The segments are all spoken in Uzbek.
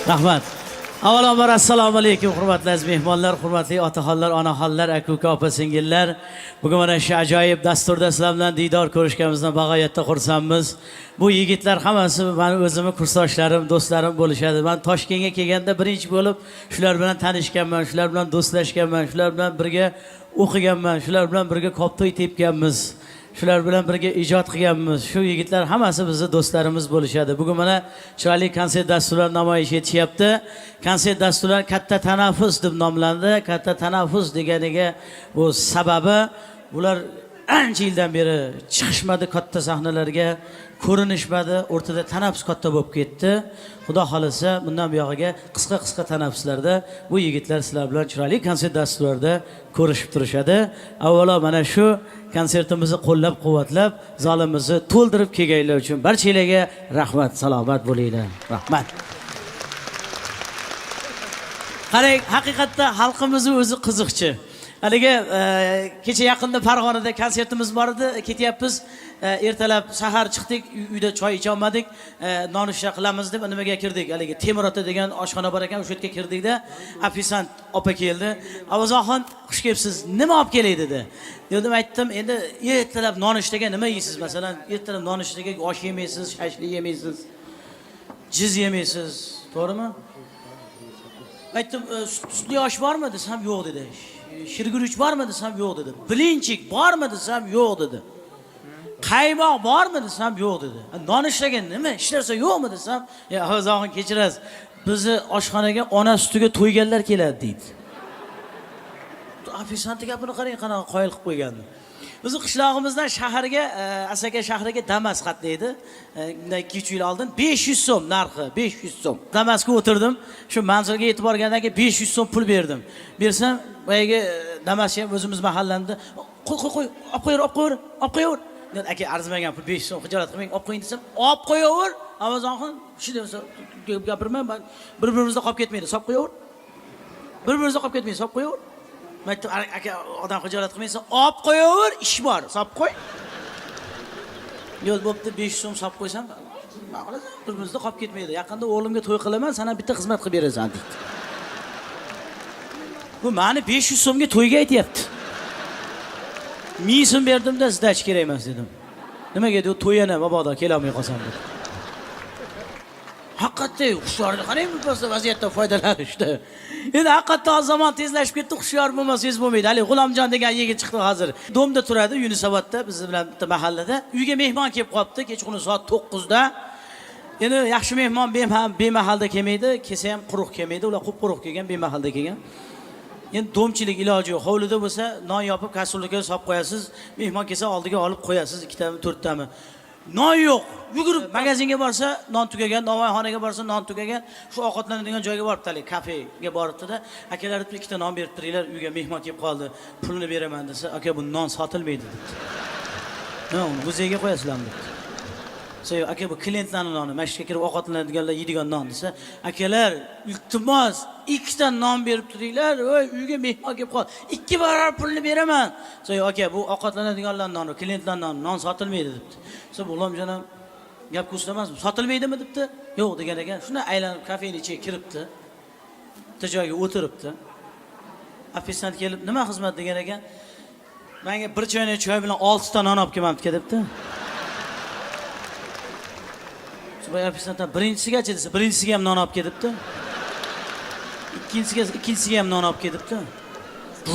Rahmat. Avvalambor assalomu alaykum hurmatli aziz mehmonlar, hurmatli otaxonlar, onaxonlar, aka-uka, opa-singillar. Bugun mana shu ajoyib dasturda sizlar bilan diydor ko'rishganimizdan bag'oyatda xursandmiz. Bu yigitlar hammasi meni o'zimning kursdoshlarim, do'stlarim bo'lishadi. Men Toshkentga kelganda birinchi bo'lib shular bilan tanishganman, shular bilan do'stlashganman, shular bilan birga o'qiganman, shular bilan birga koptoy tepganmiz. Shular bilan birga ijod qilganmiz. Shu yigitlar hammasi bizning do'stlarimiz bo'lishadi. Bugun mana chiroyli konsert dasturlari namoyish etishyapti. Konsert dasturlari katta tanaffus deb nomlandi. Katta tanaffus deganiga bu sababi bular ancha yildan beri chiqishmadi katta sahnalarga, ko'rinishmadi, o'rtada tanaffus katta bo'lib ketdi. Xudo xolasa bundan buyog'iga qisqa tanaffuslarda bu yigitlar sizlar bilan chiroyli konsert dasturlarida ko'rishib turishadi. Avvalo mana shu konsertimizni qo'llab-quvvatlab, zalimizni to'ldirib kelganlar uchun barchalarga rahmat, salomat bo'linglar. Rahmat. Qarang, haqiqatda xalqimizning o'zi qiziqchi. Haligi kecha yaqinda Farg'onada konsertimiz bor edi, ketyapmiz. Ertalab sahar chiqdik, uyda choy icha olmadik, nonushta qilamiz deb nimaga kirdik? Haligi Temirota degan oshxona bor ekan, o'sha yerga kirdikda, ofisant opa keldi. Avazoxon, xush kelibsiz. Nima olib kelay dedi. Dedim, aytdim, endi ertalab nonushtaga nima yeysiz? Masalan, ertalab nonushtaga osh yemaysiz, shashli yemaysiz, jiz yemaysiz, to'g'rimi? Aytdim, sutli osh bormi desam, yo'q dedi. Shirguruch bormi desam, yo'q dedi. Bilinchik bormi desam, yo'q dedi. Qaymoq bormi desam, yo'q dedi. Nonushtaga nima ish narsa yo'qmi desam, ya hozir kechirasiz. Bizni oshxonaga ona sutiga to'yganlar keladi deydi. Ofisant gapini qarang, qanaqa qoyil qilib qo'ygandi. Bizni qishlog'imizdan shaharga, Asaka shahriga Damas qatnaydi. 2-3 yil oldin 500 so'm narxi, 500 so'm. Damasga o'tirdim. Shu manzilga yetib borgandan keyin 500 so'm pul berdim. Bersam, boyaga Damasga o'zimiz mahallamda qo'y, olib qo'yaver. Men aka arzimagan pul 500 so'm xijolat qilmang, olib qo'ying desam, olib qo'yaver. Amazon shu desa gapirmay, bir-birimizda qolib ketmaydi, solib qo'yaver. Bir-birimizda qolib ketmaydi, solib qo'yaver. Men aytdim, aka odam xijolat qilmaysan, olib qo'yaver, ish bor, solib qo'y. Yo'l bo'pti, 500 so'm solib qo'ysam, ma'qul, bir-birimizda qolib ketmaydi. Yaqinda o'g'limga to'y qilaman, sana bitta xizmat qilib berasan deydi. Bu meni 500 so'mga to'yga aytyapti. 1000 so'm berdim-da, sizdachi kerak emas dedim. Nimaga dedi, to'yana mabodo kela olmay qolsam dedi. Haqiqatda hushyorlik qarang, bu vaziyatdan foydalanishdi. Endi haqiqatda zamon tezlashib ketdi, hushyor bo'lmasangiz bo'lmaydi. Hali G'ulomjon degan yigit chiqdi hozir. Domda turadi, Yunusobodda, biz bilan bitta mahallada. Uyga mehmon kelib qolibdi, kechqurun soat 9da. Endi yaxshi mehmon bemahalda kelmaydi, kelsa ham quruq kelmaydi. Ular quruq kelgan, bemahalda kelgan. Endi domchilik iloji yo'q. Hovlida bo'lsa, non yopib, kastrulga solib qo'yasiz. Mehmon kelsa oldiga olib qo'yasiz, 2 tami, 4 tami. Non yo'q. Yugurib magazinga borsa, non tugagan, novvoyxonaga borsa, non tugagan. Shu ovqatlanadigan joyga boribdi, kafega boribdi-da. Akalar deb 2 ta non berib turinglar, uyga mehmon kelib qoldi. Pulini beraman desa, aka bu non sotilmaydi dedi. Non muzeyga qo'yasizlarmi dedi. So'y aka bu klientlarning noni, mashqqa kirib ovqatlanadiganlar yeydigan non desa, akalar iltimos 2 ta non berib turinglar, voy uyga mehmon kelib qoldi. 2 barobar pulni beraman. So'y aka bu ovqatlanadiganlar noni, klientlar non sotilmaydi debdi. So'y G'ulomjon ham gap ko'rsamasmi? Sotilmaydimi debdi. Yo'q degan ekan. Shuna aylanib kafening ichiga kiribdi. Bitta joyga o'tiribdi. Ofisant kelib, "Nima xizmat?" degan ekan. "Menga bir choynak choy bilan 6 ta non olib kelmabdi-ku" debdi. So'y ofisantdan birinchisigacha desa, birinchisiga ham non olib kelibdi. Ikkinchisiga ham non olib kelibdi.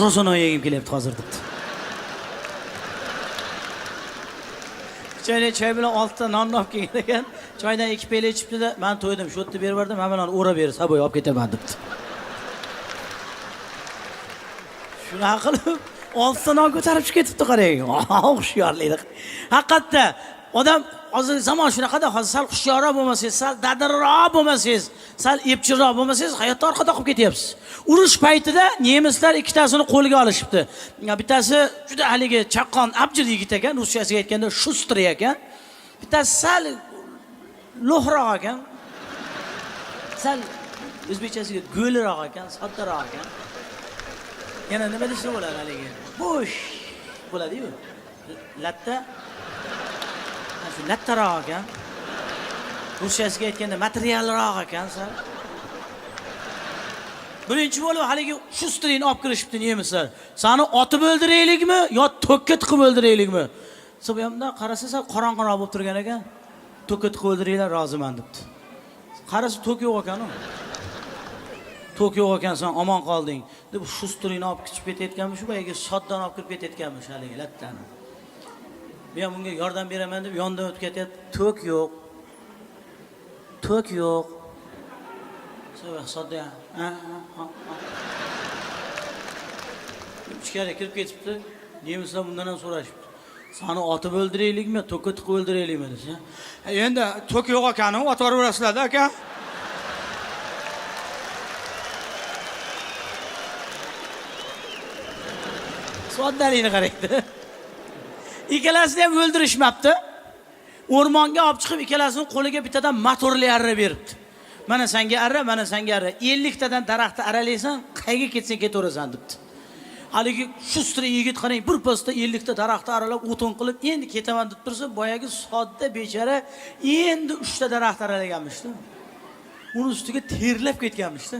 Ro'zano yegim kelyapti hozir debdi. Choynak choy bilan 6 ta non olib kelgan ekan. Choydan 2 pela ichibdi-da, "Men to'ydim, shu yerda berib yubordim, hamma nonni o'rab berib, saboy olib ketaman" debdi. Shuni qilib 6 ta non ko'tarib chiqib ketibdi, qarang. Hushyorlik. Haqiqatda odam hozir zamon shunaqada, hozir sal hushyorroq bo'lmasangiz, sal dadilroq bo'lmasangiz, sal epchilroq bo'lmasangiz, hayotda orqada qolib ketyapsiz. Urush paytida nemislar 2 tasini qo'lga olishibdi. Bittasi juda haligi chaqqon, abjir yigit ekan, ruschasiga aytganda Shuster ekan. Bittasi sal lo'hroq ekan. Sal o'zbekchasiga go'liroq ekan, soddaroq ekan. Yana nima desa bo'ladi haligi? Bo'sh bo'ladi-ku. Latta lattaroq ekan. Ruschasiga aytganda materialroq ekan sal. birinchi bo'lib haligi shu stolni olib kirishibdi nemislar. Seni otib o'ldiraylikmi yo to'kka tiqib o'ldiraylikmi? Siz bu yerda qarasa qorong'uroq bo'lib turgan ekan. To'kka tiqib o'ldiringlar, roziman debdi. Qarasa to'k yo'q ekan-ku. To'k yo'q ekan, sen omon qolding deb shu stolni olib kichib ketayotganmi, shu boyagi soddan olib kirib ketayotganmi haligi lattani. Men bunga yordam beraman deb yondan o'tib ketyapti. To'k yo'q. To'k yo'q. Sodda. Ichkariga kirib ketibdi. Nemislar bundan ham so'rashibdi. Seni otib o'ldiraylikmi, to'kka tiqib o'ldiraylikmi desa. Endi to'k yo'q ekan, otib yuborasizlar-da aka. Soddalikni qaraydi. Ikkalasini ham o'ldirishmabdi. O'rmonga olib chiqib, ikkalasining qo'liga bittadan motorli arra beribdi. Mana senga arra, mana senga arra. 50 tadan daraxtni aralaysan, qayga ketsang ketaverasan debdi. Haligi shu stra yigit qarang, bir postda 50 ta daraxtni aralab o'tin qilib, endi ketaman deb tursa, boyagi sodda bechara endi 3 ta daraxt aralaganmish-da. Uni ustiga terlab ketganmish-da.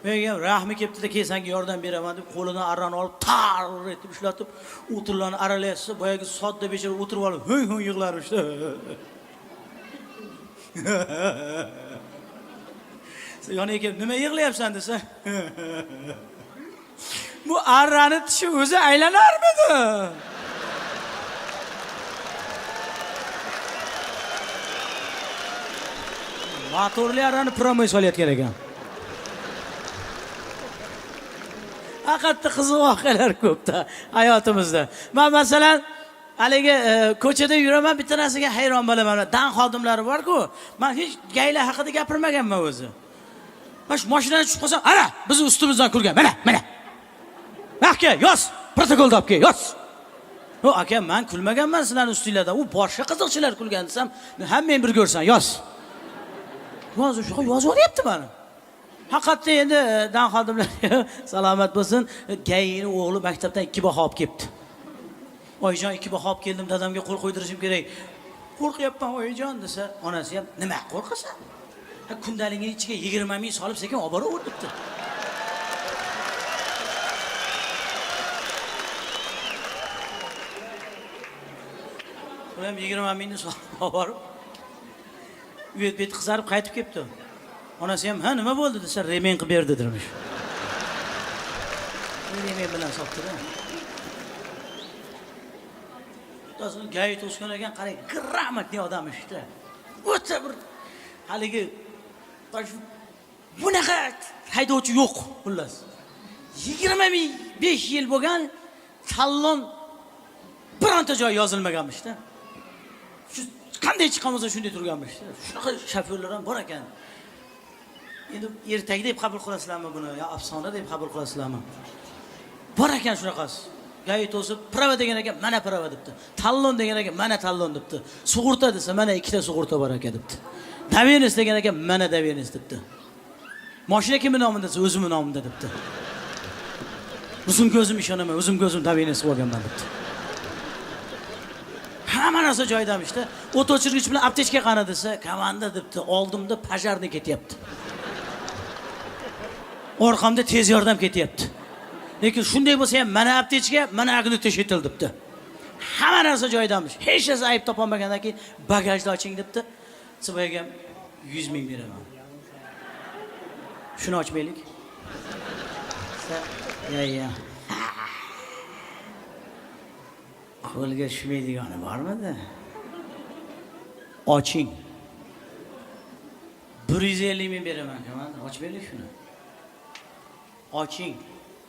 Menga rahmi kelibdi-da, "Kesanga yordam beraman" deb qo'lidan arrani olib, tar etib ushlatib, o'tirlarni aralaysa, boyagi sodda bechara o'tirib olib, ho'y yig'larmish-da. Sen yoniga kelib, "Nima yig'layapsan?" desa, "Bu arrani tishi o'zi aylanarmidi?" Motorli arrani promoy solayotgan ekan. Haqiqatda qiziq voqealar ko'pda hayotimizda. Men masalan, haligi ko'chada yuraman, bitta narsaga hayron bo'laman. Dan xodimlari bor-ku, men hech gaylar haqida gapirmaganman o'zi. Mana mashinadan tushib qolsam, "Ana, bizni ustimizdan kurgan. Mana. Aka, yoz, protokolda olib kel, yoz." "O, aka, men kulmaganman sizlarning ustingizdan. U boshqa qiziqchilar kulgan" desam, "Hammang bir ko'rsan, yoz." Yozib yozyapti meni. Haqiqatda endi dan xodimlarga salomat bo'lsin, gayini o'g'li maktabdan 2 baho olib kelibdi. "Oyijon, 2 baho olib keldim, dadamga qo'l qo'ydirishim kerak." "Qo'rqyapman oyijon" desa, onasi ham, "Nima qo'rqasan? Kundaliging ichiga 20 ming solib sekin olib boraver" debdi. U ham 20 mingni solib olib borib, uyet qizarib qaytib kelibdi. Onasi ham, "Ha, nima bo'ldi?" desa, "Remen qilib berdi" dermish. Remen bilan sotdi-da. O'zini gay to'sgan ekan, qarang, grammatli odam ishda. O'ta bir haligi bunaqa haydovchi yo'q, xullas. 25 yil bo'lgan talon bironta joy yozilmaganmish-da. Shu qanday chiqamiz shunday turganmish. Shunaqa shofyorlar ham bor ekan. Endi ertak deb qabul qilasizlarmi buni yo afsona deb qabul qilasizlarmi? Bor ekan shunaqasi. Gay to'sib, "Prava" degan ekan, "Mana prava" debdi. "Tallon" degan ekan, "Mana tallon" debdi. "Sug'urta" desa, "Mana 2 ta sug'urta bor ekan" debdi. "Davenis" degan ekan, "Mana davenis" debdi. "Mashina kimning nomida?" desa, "O'zimning nomimda" debdi. "O'zim ko'zim ishonaman, o'zim ko'zim davenis bo'lganman" debdi. Hamma narsa joyidamish-da. O't o'chirgich bilan aptechka qani desa, "Komanda" debdi. "Oldimda pojarni ketyapti. Orqamda tez yordam ketyapti. Lekin shunday bo'lsa ham mana aptechka, mana agni teshitil" debdi. Hamma narsa joyidamish. Hech narsa ayb topolmagandan keyin bagajni oching debdi. Siboyaga 100 ming beraman. Shuni ochmaylik. Ya. Qo'lga tushmaydigani bormidi? Oching. 150 ming beraman, komanda. Ochmaylik shuni. Oching.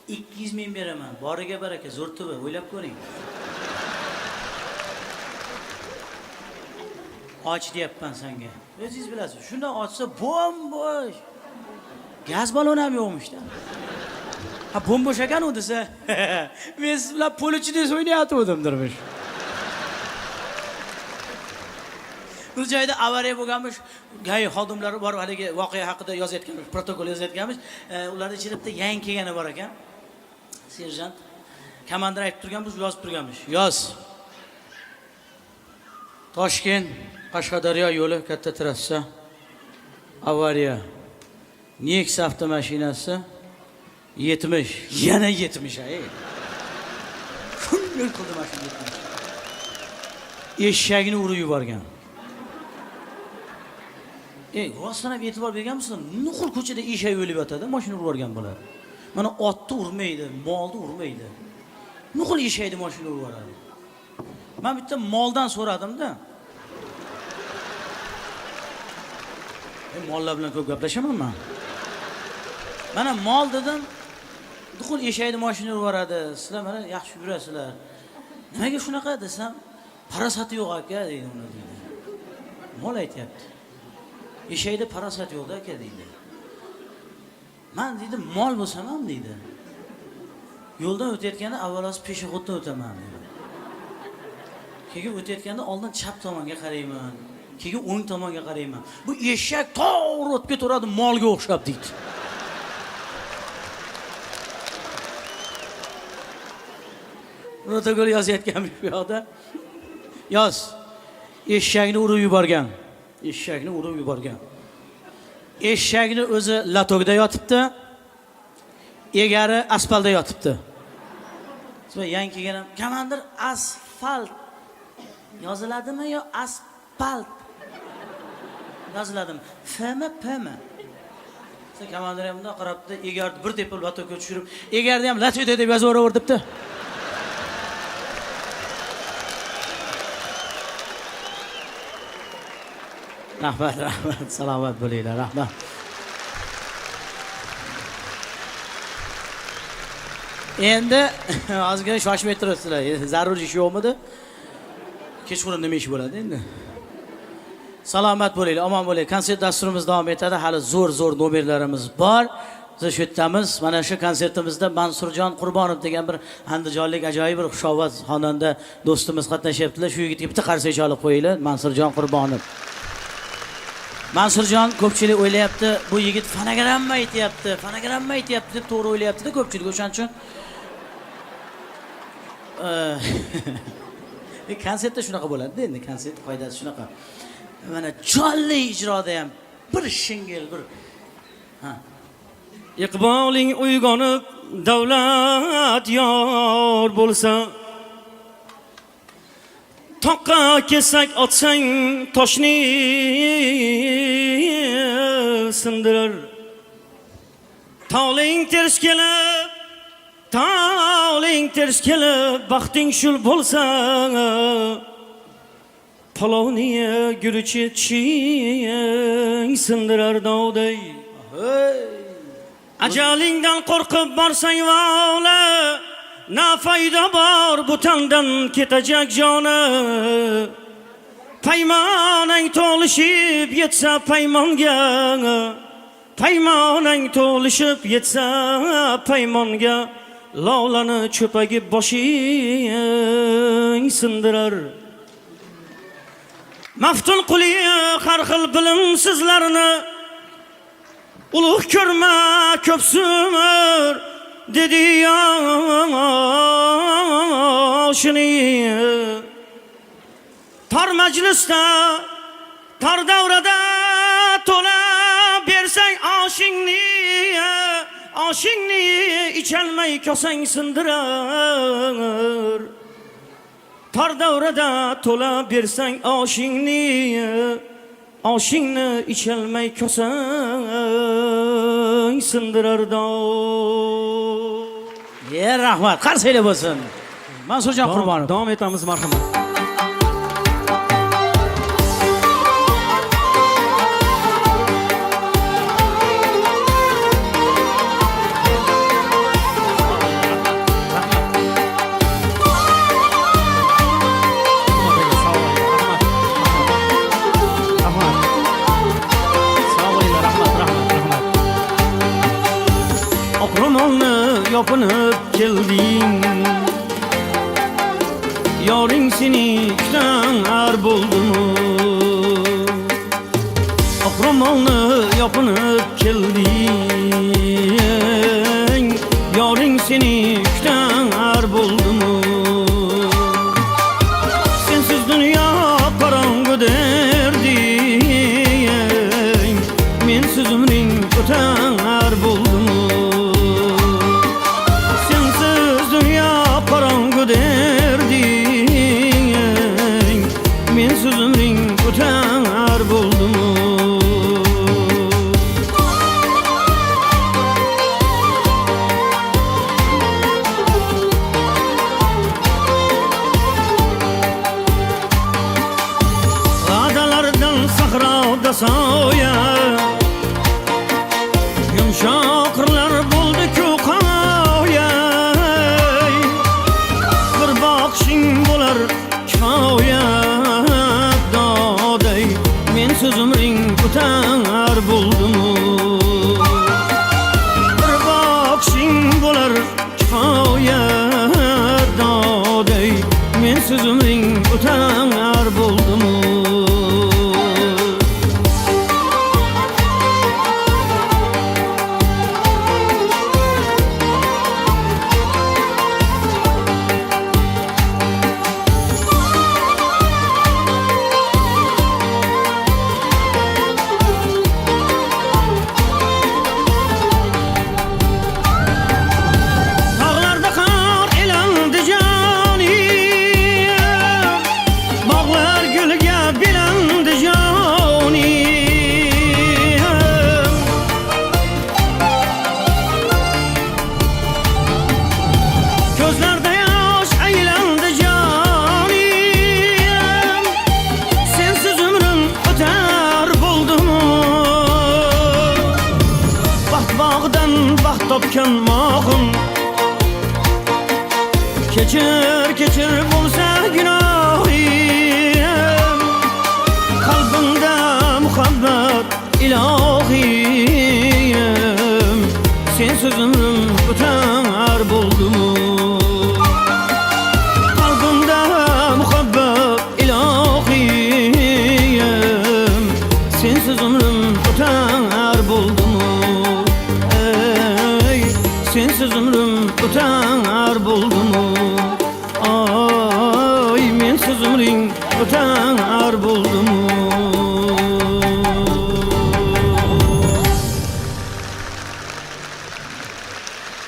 200 ming beraman. Boriga baraka, zo'rtubi, o'ylab ko'ring. Och deyapman senga. O'zingiz bilasiz. Shundan ochsa bo'sh. Gaz baloni ham yo'qmish-da. Ha, bo'sh ekan u desa, men siz bilan pul ichida o'ynayotgandim dermish. Bir joyda avariya bo'lganmish, gay xodimlari bor, haligi voqea haqida yozayotganmish, protokol yozayotganmish. Ularning ichida bitta yangi kelgani bor ekan. Serjant komandir aytib turganmiz, yozib turganmish. Yoz. Toshkent Qashqadaryo yo'li katta trassa. Avariya. Nexia avtomashinasi 70. Yana 70 ay. Shunday qildi mana shu 70. Eshagini urib yuborgan. Rostdan e'tibor berganmisizlar? Nuqul ko'chada eshak o'lib yotadi, mashina urib yuborgan bo'ladi. Mana otni urmaydi, molni urmaydi. Nuqul eshakni mashina urib yuboradi. Men bitta moldan so'radim-da. Mollar bilan ko'p gaplashaman men. Mana mol dedim, nuqul eshakni mashina urib yuboradi. Sizlar mana yaxshi yurasizlar. Nimaga shunaqa desam, parasati yo'q aka deydi uni deydi. Mol aytayapti. Eshakda parasat yo'q-da aka deydi. Men deydi, mol bo'lsam ham deydi. Yo'ldan o'tayotganda avvalos peshixoddan o'taman deydi. Keyin o'tayotganda oldin chap tomonga qarayman, keyin o'ng tomonga qarayman. Bu eshak to'g'ri o'tib ketaveradi, molga o'xshab deydi. Protokol yozayotgan bu yoqda. Yoz. Eshakni urib yuborgan. Eshakni urib yuborgan. Eshakni o'zi latogda yotibdi. Egari asfaltda yotibdi. Sizlar yangi kelgan komandir asfalt yoziladimi yo asfalt yoziladimi? Fmi Pmi. Siz komandir ham bunday qarabdi, egarni bir tepib latogga tushirib, egarni ham latogda deb yozib o'raveribdi. Rahmat, rahmat, salomat bo'linglar, rahmat. Endi ozgina shoshmay turibsizlar. Zarur ish yo'qmidi? Kechqurun nima ish bo'ladi endi? Salomat bo'linglar, omon bo'linglar. Konsert dasturimiz davom etadi. Hali zo'r nomerlarimiz bor. Biz shu yerdamiz. Mana shu konsertimizda Mansurjon Qurbonov degan bir andijonlik ajoyib bir xushovoz xonanda do'stimiz qatnashyaptilar. Shu yigitga bitta qarsak chalib qo'yinglar. Mansurjon Qurbonov. Mansurjon ko'pchilik o'ylayapti, bu yigit fonogramma aytyapti deb to'g'ri o'ylayapti-da ko'pchilik. O'shaning uchun konsertda shunaqa bo'ladi-da, endi konsert qoidasi shunaqa. Mana jonli ijroda ham bir shingil bir Iqboling uyg'onib davlat yor bo'lsa, toqqa kesak otsang toshni sindirar. Tog'ling ters kelib, baxting shul bo'lsa, palovni guruchi ching sindirar dovday. Ajalingdan qo'rqib borsang vola, na foyda bor bu tandan ketajak joni. Paymonang to'lishib yetsa paymonga, paymonang to'lishib yetsa paymonga, lovlani cho'pagi boshing sindirar. Maftun quli har xil bilimsizlarni, ulug' ko'rma ko'p sumur dedi yoshini. Tor majlisda, tor davrada to'la bersang oshingni icholmay kosang sindirar. Tor davrada to'la bersang oshingni icholmay kosang sindirar. Rahmat, qarsanglar bo'lsin. Mansurjon Qurbonov. Davom etamiz, marhamat. Yopinib kelding, yoring seni kutar bo'ldimi? Oqromolni yopinib kelding, yoring seni kutar bo'ldimi? Sensiz dunyo qorong'u derding, mensiz umring o'tar bo'ldimi? Şakırlar buldu-ku qoyay, bir bakışın bolar kifayat daday, men sözümring o'tar buldumu. Bir bakışın bolar kifayat daday, men sözümring o'tar buldumu. Dağlarda kar elendi canim, bağlar gülge bilendi canim. Gözlerde yaş eylendi canim, sensiz ömrüm öter buldumu. Baht bağdan baht topkan mağın, keçir keçir bulsa günahim, kalbimde muhabbet ilahiyim, sensiz ömrüm öter buldumu. Kalbimde muhabbet ilahiyim, sensiz ömrüm öter buldumu. Ey, sensiz ömrüm öter buldumu. Ay, mensiz ömring öter buldumu.